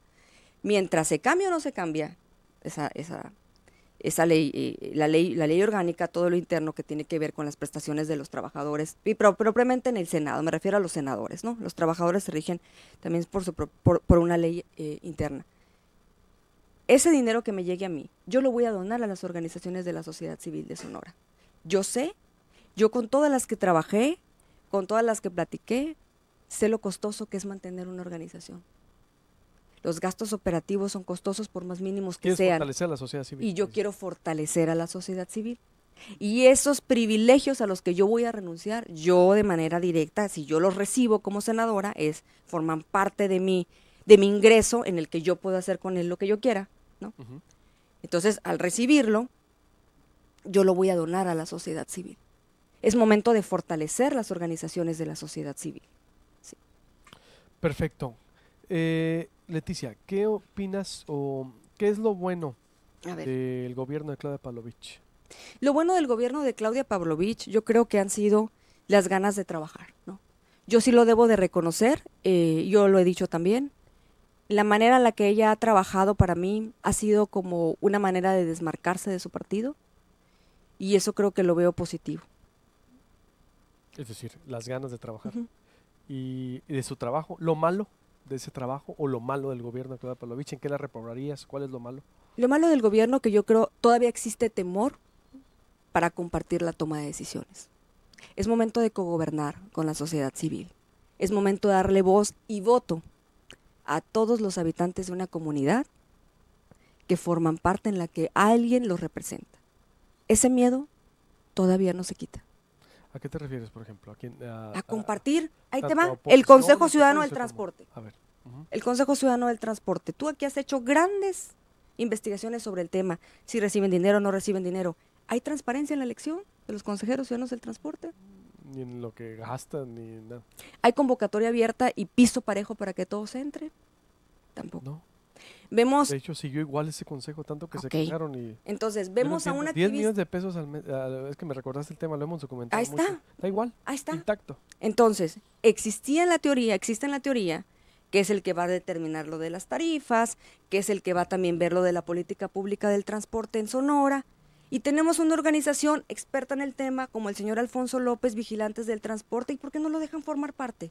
mientras se cambia o no se cambia esa ley, la ley orgánica, todo lo interno que tiene que ver con las prestaciones de los trabajadores, y propiamente en el Senado, me refiero a los senadores, ¿no? Los trabajadores se rigen también por una ley interna. Ese dinero que me llegue a mí, yo lo voy a donar a las organizaciones de la sociedad civil de Sonora. Yo con todas las que trabajé, con todas las que platiqué, sé lo costoso que es mantener una organización. Los gastos operativos son costosos por más mínimos que sean. Fortalecer a la sociedad civil. Y yo quiero fortalecer a la sociedad civil. Y esos privilegios a los que yo voy a renunciar, yo de manera directa, si yo los recibo como senadora, forman parte de mi ingreso en el que yo puedo hacer con él lo que yo quiera, ¿no? Uh-huh. Entonces, al recibirlo, yo lo voy a donar a la sociedad civil. Es momento de fortalecer las organizaciones de la sociedad civil. Sí. Perfecto. Leticia, ¿qué opinas o qué es lo bueno A ver. del gobierno de Claudia Pavlovich? Lo bueno del gobierno de Claudia Pavlovich, yo creo que han sido las ganas de trabajar, ¿no? Yo sí lo debo de reconocer, yo lo he dicho también. La manera en la que ella ha trabajado para mí ha sido como una manera de desmarcarse de su partido y eso creo que lo veo positivo. Es decir, las ganas de trabajar. Ujú. Y de su trabajo, lo malo de ese trabajo o lo malo del gobierno de Claudia Pavlovich, ¿en qué la reprobarías? ¿Cuál es lo malo? Lo malo del gobierno que yo creo todavía existe temor para compartir la toma de decisiones. Es momento de cogobernar con la sociedad civil. Es momento de darle voz y voto a todos los habitantes de una comunidad que forman parte en la que alguien los representa. Ese miedo todavía no se quita. ¿A qué te refieres, por ejemplo? ¿A quién? A compartir, ahí te tanto va, oposición, el Consejo entre Ciudadano todos, del o cómo? Transporte. A ver. Ujú. El Consejo Ciudadano del Transporte. Tú aquí has hecho grandes investigaciones sobre el tema, si reciben dinero o no reciben dinero. ¿Hay transparencia en la elección de los consejeros ciudadanos del transporte? Ni en lo que gastan, ni nada. ¿Hay convocatoria abierta y piso parejo para que todos entren? Tampoco. No. Vemos, De hecho, siguió igual ese consejo, tanto que se Ok. quejaron y... entonces, Yo no vemos a entiendo, una 10 activista. millones de pesos al mes. Es que me recordaste el tema, lo hemos documentado Ahí está. mucho. Da igual, Ahí está. intacto. Entonces, existe en la teoría, que es el que va a determinar lo de las tarifas, que es el que va a también ver lo de la política pública del transporte en Sonora. Y tenemos una organización experta en el tema, como el señor Alfonso López, Vigilantes del Transporte, ¿y por qué no lo dejan formar parte?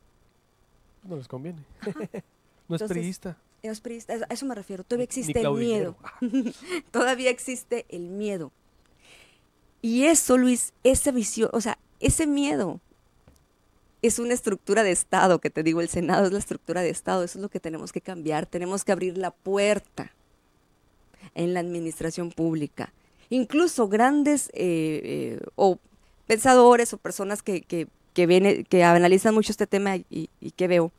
No les conviene. No es Entonces, priista. Es priista, a eso me refiero, todavía Ni existe el claudillero. miedo. Todavía existe el miedo. Y eso, Luis, esa visión, o sea, ese miedo es una estructura de Estado, que te digo, el Senado es la estructura de Estado, eso es lo que tenemos que cambiar, tenemos que abrir la puerta en la administración pública. Incluso grandes o pensadores o personas que analizan mucho este tema y que veo,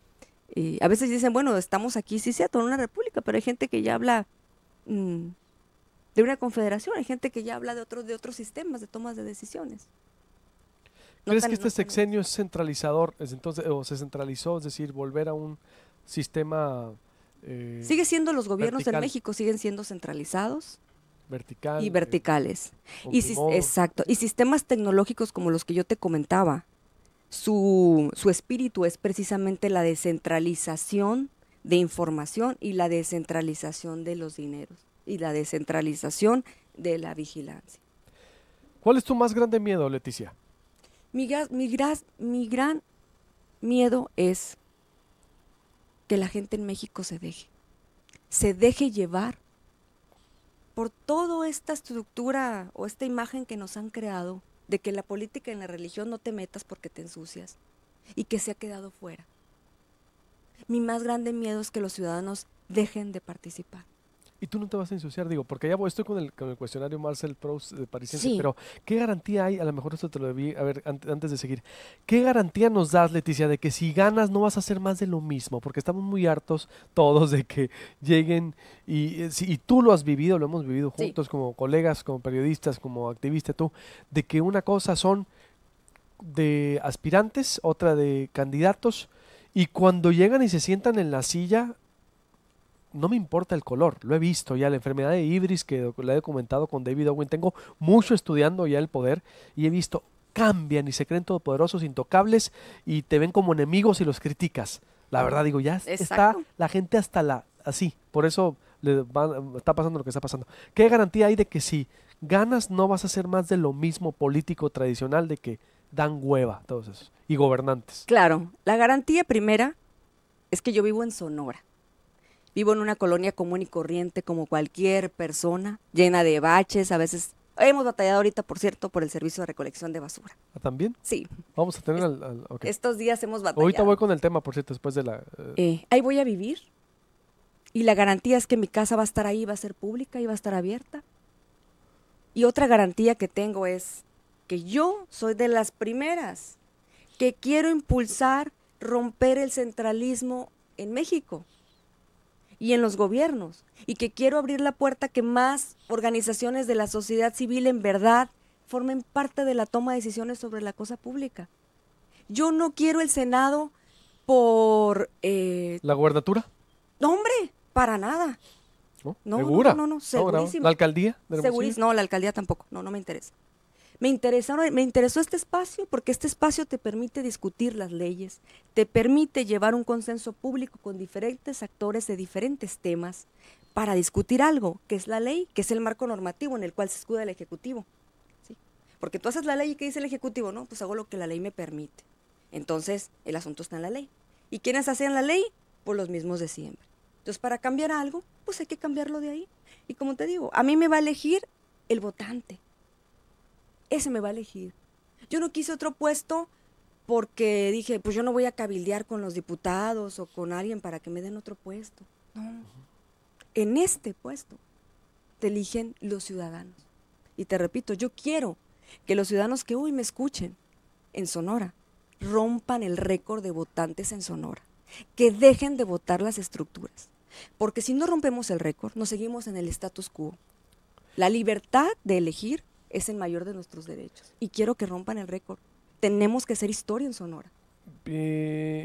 a veces dicen, bueno, estamos aquí, sí, cierto, en una república, pero hay gente que ya habla de una confederación, hay gente que ya habla de otros sistemas de tomas de decisiones. No ¿Crees tan- que no este tan- sexenio es centralizador, entonces, o se centralizó, es decir, volver a un sistema Sigue siendo los gobiernos vertical. en México, siguen siendo centralizados vertical? y verticales. con Y tu modo? exacto. Y sistemas tecnológicos como los que yo te comentaba, su espíritu es precisamente la descentralización de información y la descentralización de los dineros y la descentralización de la vigilancia. ¿Cuál es tu más grande miedo, Leticia? Mi gran miedo es que la gente en México se deje llevar por toda esta estructura o esta imagen que nos han creado de que la política y la religión no te metas porque te ensucias y que se ha quedado fuera. Mi más grande miedo es que los ciudadanos dejen de participar. Y tú no te vas a ensuciar, digo, porque ya estoy con el cuestionario Marcel Proust de Parisiense, Sí. pero ¿qué garantía hay? A lo mejor esto te lo debí, a ver, antes de seguir. ¿Qué garantía nos das, Leticia, de que si ganas no vas a hacer más de lo mismo? Porque estamos muy hartos todos de que lleguen y tú lo has vivido, lo hemos vivido Sí. juntos como colegas, como periodistas, como activistas, tú, de que una cosa son de aspirantes, otra de candidatos, y cuando llegan y se sientan en la silla, no me importa el color, lo he visto ya, la enfermedad de Ibris, que la he documentado con David Owen, tengo mucho estudiando ya el poder, y he visto, cambian y se creen todopoderosos, intocables, y te ven como enemigos y los criticas. La verdad, digo, ya está Exacto. la gente hasta así, por eso está pasando lo que está pasando. ¿Qué garantía hay de que si ganas no vas a hacer más de lo mismo político tradicional de que dan hueva todos esos, y gobernantes? Claro, la garantía primera es que yo vivo en Sonora. Vivo en una colonia común y corriente como cualquier persona, llena de baches, a veces hemos batallado ahorita, por cierto, por el servicio de recolección de basura. ¿Ah, ¿también? Sí, Vamos a tener ok. estos días hemos batallado. Ahorita voy con el tema, por cierto, después de la... Ahí voy a vivir y la garantía es que mi casa va a estar ahí, va a ser pública y va a estar abierta. Y otra garantía que tengo es que yo soy de las primeras que quiero impulsar, romper el centralismo en México y en los gobiernos, y que quiero abrir la puerta a que más organizaciones de la sociedad civil en verdad formen parte de la toma de decisiones sobre la cosa pública. Yo no quiero el Senado por... ¿La gubernatura? no, hombre, para nada. ¿No? No, ¿Segura? no, bravo. segurísimo. ¿La alcaldía de Hermosillo? Segurísimo. No, la alcaldía tampoco. No, no me interesa. Me interesó este espacio porque este espacio te permite discutir las leyes, te permite llevar un consenso público con diferentes actores de diferentes temas para discutir algo, que es la ley, que es el marco normativo en el cual se escuda el Ejecutivo. ¿Sí? Porque tú haces la ley y ¿qué dice el Ejecutivo? No, pues hago lo que la ley me permite. Entonces, el asunto está en la ley. ¿Y quiénes hacían la ley? Pues los mismos de siempre. Entonces, para cambiar algo, pues hay que cambiarlo de ahí. Y como te digo, a mí me va a elegir el votante. Ese me va a elegir. Yo no quise otro puesto porque dije, pues yo no voy a cabildear con los diputados o con alguien para que me den otro puesto. No. En este puesto te eligen los ciudadanos. Y te repito, yo quiero que los ciudadanos que hoy me escuchen en Sonora rompan el récord de votantes en Sonora. Que dejen de votar las estructuras. Porque si no rompemos el récord, nos seguimos en el status quo. La libertad de elegir es el mayor de nuestros derechos. Y quiero que rompan el récord. Tenemos que hacer historia en Sonora.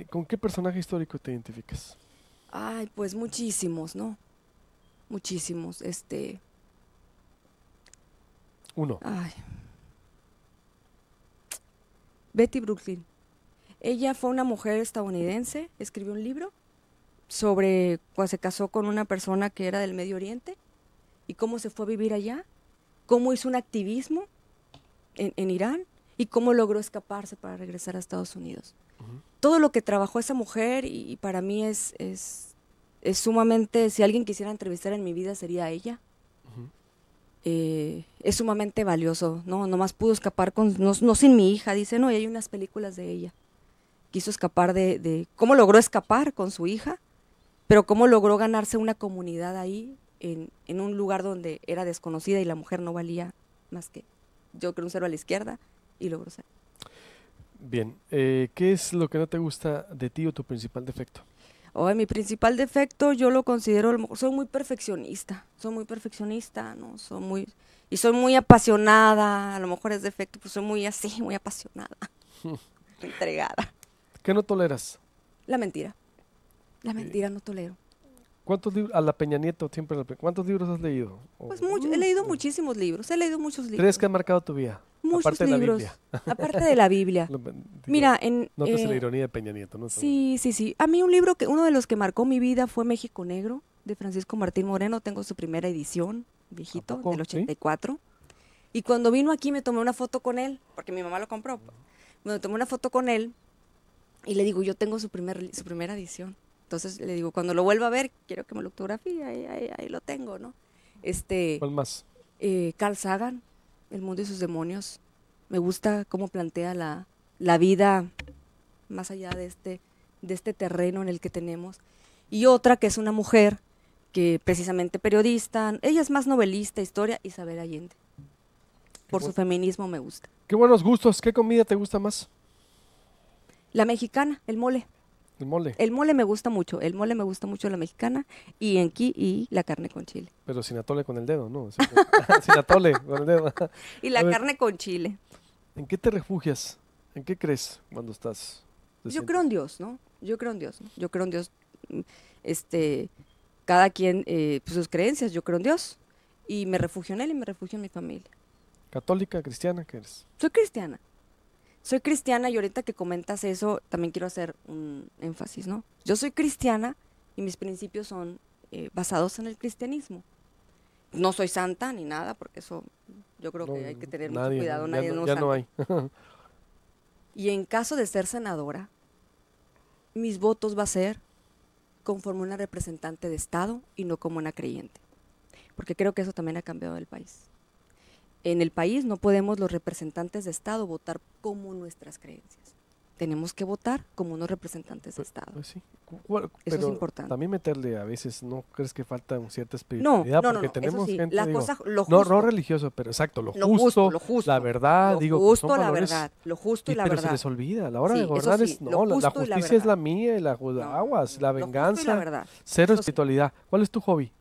¿Con qué personaje histórico te identificas? Ay, pues muchísimos, ¿no? Muchísimos. Uno. Ay. Betty Brooklyn. Ella fue una mujer estadounidense, escribió un libro sobre cuando se casó con una persona que era del Medio Oriente y cómo se fue a vivir allá, cómo hizo un activismo en Irán y cómo logró escaparse para regresar a Estados Unidos. Todo lo que trabajó esa mujer y para mí es sumamente, si alguien quisiera entrevistar en mi vida sería ella. Es sumamente valioso, ¿no? Nomás pudo escapar no sin mi hija, dice, no, y hay unas películas de ella. Quiso escapar de cómo logró escapar con su hija, pero cómo logró ganarse una comunidad ahí, en un lugar donde era desconocida y la mujer no valía más que, yo creo, un cero a la izquierda, y logró ser. Bien, ¿qué es lo que no te gusta de ti o tu principal defecto? Mi principal defecto yo lo considero, soy muy perfeccionista, ¿no? Soy muy apasionada, a lo mejor es defecto, pues soy muy así, muy apasionada, entregada. ¿Qué no toleras? La mentira no tolero. ¿Cuántos libros? A la Peña Nieto, ¿cuántos libros has leído? Pues he leído muchísimos libros, muchos libros. ¿Tres que han marcado tu vida? Muchos aparte libros, de la Biblia. aparte de la Biblia. Mira, Notas la ironía de Peña Nieto, ¿no? Sí. A mí uno de los que marcó mi vida fue México Negro, de Francisco Martín Moreno. Tengo su primera edición, viejito, del 84. ¿Sí? Y cuando vino aquí me tomé una foto con él, porque mi mamá lo compró. Me tomé una foto con él y le digo, yo tengo su primera edición. Entonces le digo, cuando lo vuelva a ver, quiero que me lo autografíe, ahí lo tengo, ¿no? ¿Cuál más? Carl Sagan, El mundo y sus demonios. Me gusta cómo plantea la vida más allá de este terreno en el que tenemos. Y otra que es una mujer, que precisamente periodista, ella es más novelista, historia, Isabel Allende. Por su feminismo me gusta. Qué buenos gustos. ¿Qué comida te gusta más? La mexicana, el mole. El mole. El mole me gusta mucho, la mexicana y la carne con chile. Pero sin atole con el dedo, ¿no? Sin atole con el dedo. Y la carne con chile. ¿En qué te refugias? ¿En qué crees cuando estás? Yo creo en Dios, ¿no? Yo creo en Dios. Cada quien, pues sus creencias, yo creo en Dios. Y me refugio en Él y me refugio en mi familia. ¿Católica, cristiana? ¿Qué eres? Soy cristiana y ahorita que comentas eso, también quiero hacer un énfasis, ¿no? Yo soy cristiana y mis principios son basados en el cristianismo. No soy santa ni nada, porque eso yo creo que hay que tener mucho cuidado. Ya no hay. Y en caso de ser senadora, mis votos va a ser conforme una representante de Estado y no como una creyente. Porque creo que eso también ha cambiado el país. En el país no podemos los representantes de Estado votar como nuestras creencias. Tenemos que votar como unos representantes de Estado. Pues sí. Eso es importante. También meterle a veces, ¿no crees que falta cierta espiritualidad? No, porque tenemos sí, gente, lo justo. No religioso, pero exacto, lo justo, la verdad, lo justo, son la valores, verdad, lo justo y la pero verdad. se les olvida, a la hora de Sí, gobernar sí, es, no, la justicia es la mía y aguas, la venganza, la verdad. Cero espiritualidad. ¿Cuál es tu hobby?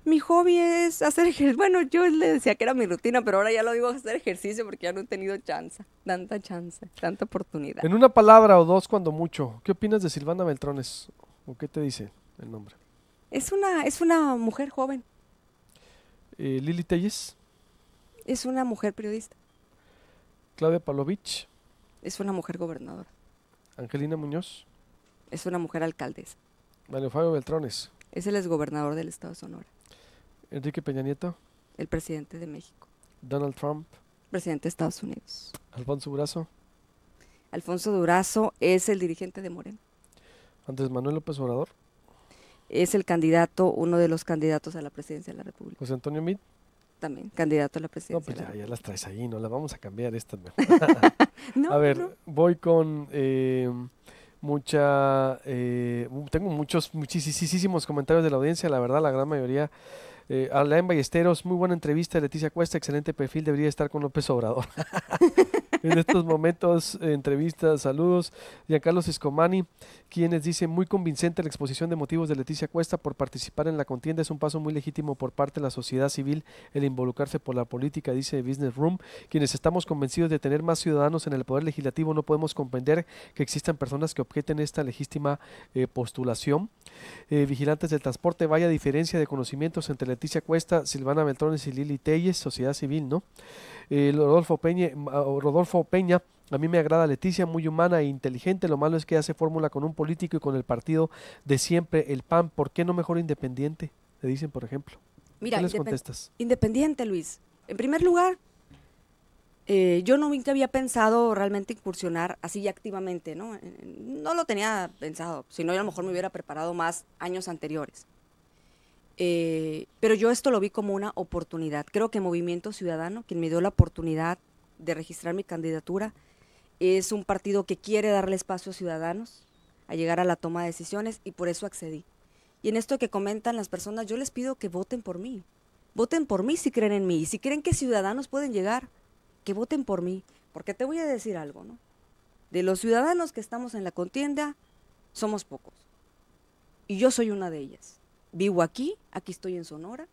Mi hobby es hacer ejercicio. Bueno, yo le decía que era mi rutina, pero ahora ya lo digo hacer ejercicio porque ya no he tenido tanta oportunidad. En una palabra o dos, cuando mucho, ¿qué opinas de Silvana Beltrones? ¿O qué te dice el nombre? Es una mujer joven, Lili Telles, es una mujer periodista, Claudia Pavlovich, es una mujer gobernadora, Angelina Muñoz, es una mujer alcaldesa, Mario Fabio Beltrones, es el exgobernador del estado de Sonora, Enrique Peña Nieto, el presidente de México, Donald Trump, presidente de Estados Unidos. Alfonso Durazo, Alfonso Durazo es el dirigente de Morena, Andrés Manuel López Obrador, es el candidato, uno de los candidatos a la presidencia de la República, José Antonio Meade. también candidato a la No, presidencia. pues de la ya las traes ahí, no las vamos a cambiar estas. República. No, A ver, no. voy con tengo muchísimos comentarios de la audiencia, la verdad, la gran mayoría. Alain Ballesteros, muy buena entrevista. Leticia Cuesta, excelente perfil, debería estar con López Obrador. En estos momentos, entrevistas, saludos. Giancarlos Escomani, quienes dicen muy convincente la exposición de motivos de Leticia Cuesta por participar en la contienda. Es un paso muy legítimo por parte de la sociedad civil el involucrarse por la política, dice Business Room. Quienes estamos convencidos de tener más ciudadanos en el poder legislativo no podemos comprender que existan personas que objeten esta legítima postulación. Vigilantes del transporte, vaya diferencia de conocimientos entre Leticia Cuesta, Silvana Beltrones y Lili Telles, sociedad civil, ¿no? Rodolfo Peña, a mí me agrada Leticia, muy humana e inteligente, lo malo es que hace fórmula con un político y con el partido de siempre, el PAN. ¿Por qué no mejor independiente? Le dicen, por ejemplo. Mira, ¿Qué les contestas? Independiente, Luis. En primer lugar, yo nunca había pensado realmente incursionar así activamente, ¿no? No lo tenía pensado, si no, a lo mejor me hubiera preparado más años anteriores. Pero yo esto lo vi como una oportunidad. Creo que Movimiento Ciudadano, quien me dio la oportunidad de registrar mi candidatura, es un partido que quiere darle espacio a ciudadanos a llegar a la toma de decisiones y por eso accedí. Y en esto que comentan las personas, yo les pido que voten por mí. Voten por mí si creen en mí y si creen que ciudadanos pueden llegar, que voten por mí. Porque te voy a decir algo, ¿no? De los ciudadanos que estamos en la contienda, somos pocos. Y yo soy una de ellas. Vivo aquí estoy en Sonora,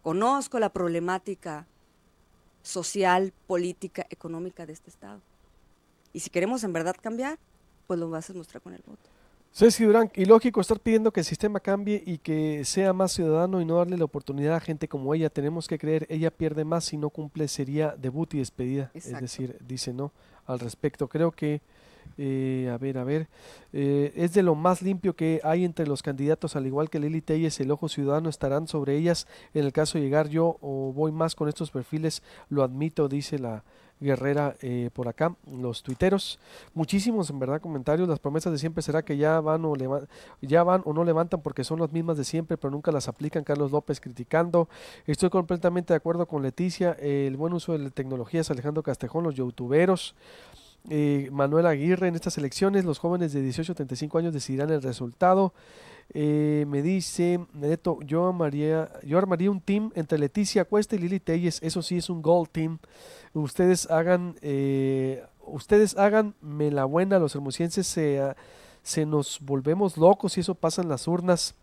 conozco la problemática social, política, económica de este estado. Y si queremos en verdad cambiar, pues lo vas a mostrar con el voto. Ceci Durán, ilógico estar pidiendo que el sistema cambie y que sea más ciudadano y no darle la oportunidad a gente como ella. Tenemos que creer, ella pierde más si no cumple, sería debut y despedida. Exacto. Es decir, dice no al respecto. Creo que, es de lo más limpio que hay entre los candidatos, al igual que Lili Telles, el ojo ciudadano estarán sobre ellas. En el caso de llegar yo o voy más con estos perfiles, lo admito, dice la Guerrera por acá, los tuiteros, muchísimos en verdad comentarios. Las promesas de siempre será que ya van o no levantan porque son las mismas de siempre, pero nunca las aplican. Carlos López criticando. Estoy completamente de acuerdo con Leticia, el buen uso de la tecnología es Alejandro Castejón, los youtuberos. Manuel Aguirre, en estas elecciones los jóvenes de 18 a 35 años decidirán el resultado. Me dice Neto, yo armaría un team entre Leticia Cuesta y Lili Telles, eso sí es un gold team. Ustedes háganme la buena, los hermosillenses se nos volvemos locos y eso pasa en las urnas.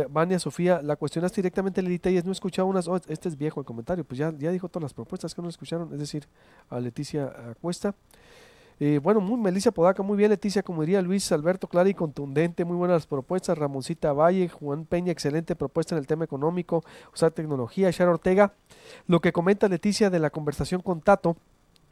Vania Sofía, la cuestionaste directamente a Lili Telles, no he escuchado este es viejo el comentario, pues ya dijo todas las propuestas que no escucharon, es decir, a Leticia Cuesta. Bueno, Melissa Podaca, muy bien Leticia, como diría Luis Alberto, clara y contundente, muy buenas las propuestas. Ramoncita Valle, Juan Peña, excelente propuesta en el tema económico, usar tecnología. Sharon Ortega, lo que comenta Leticia de la conversación con Tato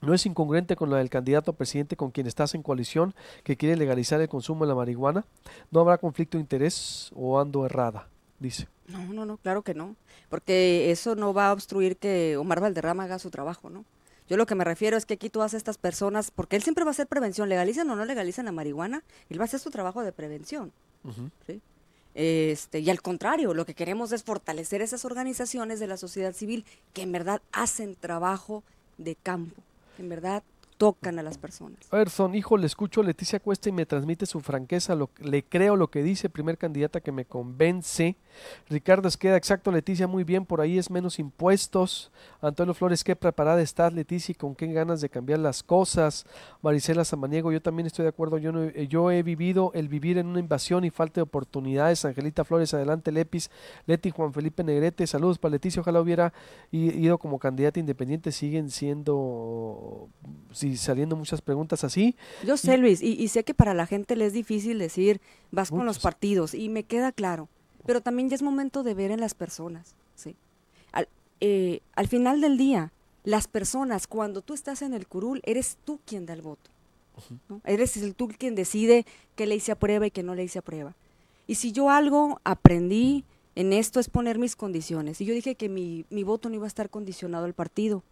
no es incongruente con la del candidato presidente con quien estás en coalición, que quiere legalizar el consumo de la marihuana. ¿No habrá conflicto de interés o ando errada? Dice. No, claro que no, porque eso no va a obstruir que Omar Valderrama haga su trabajo, ¿no? Yo lo que me refiero es que aquí todas estas personas, porque él siempre va a hacer prevención, legalizan o no legalizan la marihuana, él va a hacer su trabajo de prevención, ¿sí? Y al contrario, lo que queremos es fortalecer esas organizaciones de la sociedad civil que en verdad hacen trabajo de campo, que en verdad tocan a las personas. A ver, hijo, le escucho a Leticia Cuesta y me transmite su franqueza, le creo lo que dice, primer candidata que me convence. Ricardo Esqueda, exacto Leticia, muy bien, por ahí es menos impuestos. Antonio Flores, qué preparada estás Leticia y con qué ganas de cambiar las cosas. Marisela Samaniego, yo también estoy de acuerdo, yo he vivido el vivir en una invasión y falta de oportunidades. Angelita Flores, adelante Lepis. Leti, Juan Felipe Negrete, saludos para Leticia, ojalá hubiera ido como candidata independiente, siguen siendo, si y saliendo muchas preguntas así. Yo sé, Luis, y sé que para la gente le es difícil decir, vas con los Muchos. partidos, y me queda claro, pero también ya es momento de ver en las personas, ¿sí? Al final del día, las personas, cuando tú estás en el curul, eres tú quien da el voto, ¿no? Eres tú quien decide qué le hice a prueba y qué no le hice a prueba. Y si yo algo aprendí en esto es poner mis condiciones, y yo dije que mi voto no iba a estar condicionado al partido,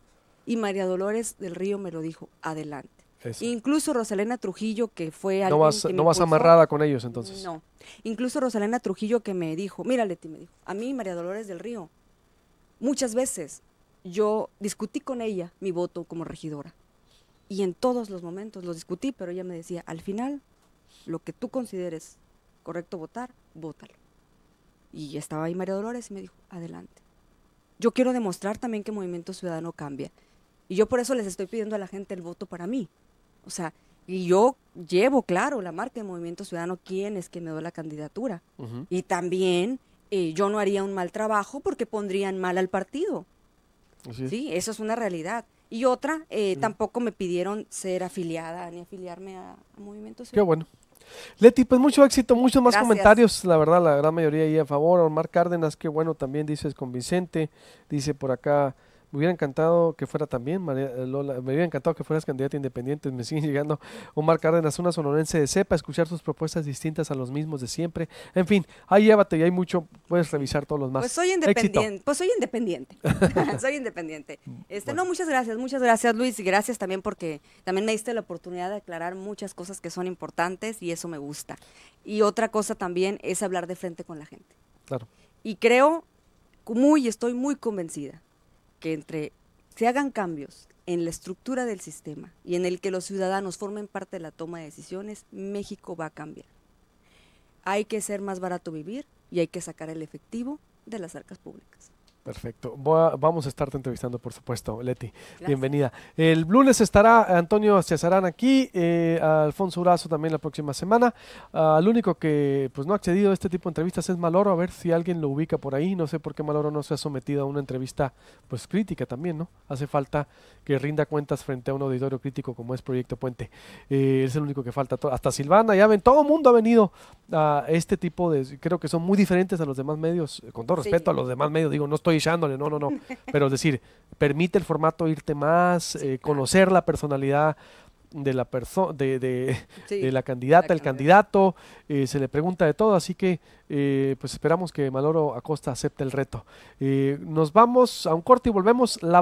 y María Dolores del Río me lo dijo, adelante. Eso. Incluso Rosalena Trujillo, que fue No alguien vas, que me no vas impulsó, amarrada con ellos entonces. no. Incluso Rosalena Trujillo que me dijo, mira Leti, me dijo, a mí María Dolores del Río, muchas veces yo discutí con ella mi voto como regidora. Y en todos los momentos los discutí, pero ella me decía, al final, lo que tú consideres correcto votar, vótalo. Y estaba ahí María Dolores y me dijo, adelante. Yo quiero demostrar también que Movimiento Ciudadano cambia. Y yo por eso les estoy pidiendo a la gente el voto para mí. O sea, y yo llevo, claro, la marca de Movimiento Ciudadano, quién es que me dio la candidatura. Ujú. Y también yo no haría un mal trabajo porque pondrían mal al partido. Así es. Sí, eso es una realidad. Y otra, tampoco me pidieron ser afiliada ni afiliarme a Movimiento Qué Ciudadano. bueno. Leti, pues mucho éxito, muchos más Gracias. comentarios, la verdad, la gran mayoría ahí a favor. Omar Cárdenas, qué bueno, también dices convincente, dice por acá, me hubiera encantado que fuera también, Lola, me hubiera encantado que fueras candidata independiente, me siguen llegando. Omar Cárdenas, una sonorense de cepa, escuchar sus propuestas distintas a los mismos de siempre. En fin, ahí llévate y hay mucho, puedes revisar todos los más. Pues soy independiente, soy independiente. Bueno. No, muchas gracias Luis, y gracias también porque también me diste la oportunidad de aclarar muchas cosas que son importantes y eso me gusta. Y otra cosa también es hablar de frente con la gente. Claro. Y estoy muy convencida que entre se hagan cambios en la estructura del sistema y en el que los ciudadanos formen parte de la toma de decisiones, México va a cambiar. Hay que ser más barato vivir y hay que sacar el efectivo de las arcas públicas. Perfecto. Vamos a estarte entrevistando, por supuesto, Leti. Gracias. Bienvenida. El lunes estará Antonio Cesarán aquí, Alfonso Urazo también la próxima semana. El único que pues no ha accedido a este tipo de entrevistas es Maloro, a ver si alguien lo ubica por ahí. No sé por qué Maloro no se ha sometido a una entrevista pues crítica también, ¿no? Hace falta que rinda cuentas frente a un auditorio crítico como es Proyecto Puente. Es el único que falta. Hasta Silvana, ya ven, todo el mundo ha venido a este tipo de, creo que son muy diferentes a los demás medios, con todo Sí. respeto a los demás medios, digo, no estoy echándole, no, pero es decir, permite el formato irte más, conocer la personalidad de la persona, Sí, de la candidata, la el candidata. candidato, se le pregunta de todo, así que pues esperamos que Maloro Acosta acepte el reto. Nos vamos a un corte y volvemos. La